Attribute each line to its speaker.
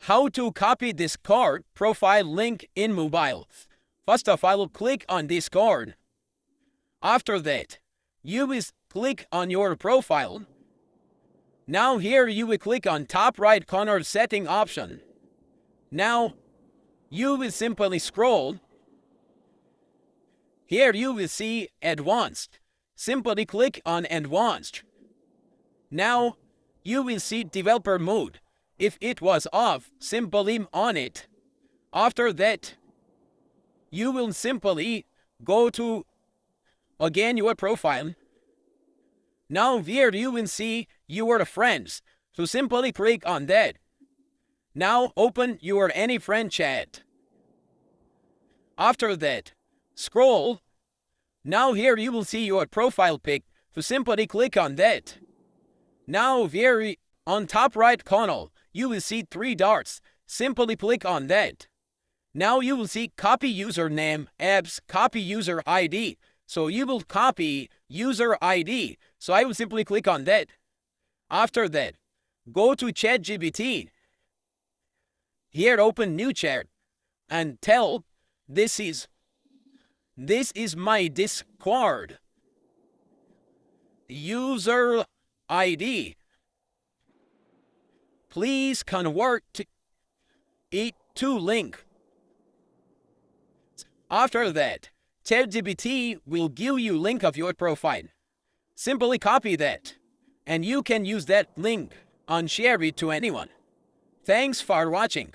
Speaker 1: How to copy Discord profile link in mobile. First of all, click on Discord. After that, you will click on your profile. Now here you will click on top right corner setting option. Now you will simply scroll. Here you will see advanced. Simply click on advanced. Now you will see developer mode. If it was off, simply on it. After that, you will simply go to again your profile. Now here you will see your friends. So simply click on that. Now open your any friend chat. After that, scroll. Now here you will see your profile pic. So simply click on that. Now here on top right corner, you will see 3 dots. Simply click on that. Now you will see copy username, apps, copy user ID. So you will copy user ID. So I will simply click on that. After that, go to ChatGPT. Here open new chat and tell this is my Discord user ID. Please convert it to link. After that, ChatGPT will give you link of your profile. Simply copy that, and you can use that link and share it to anyone. Thanks for watching.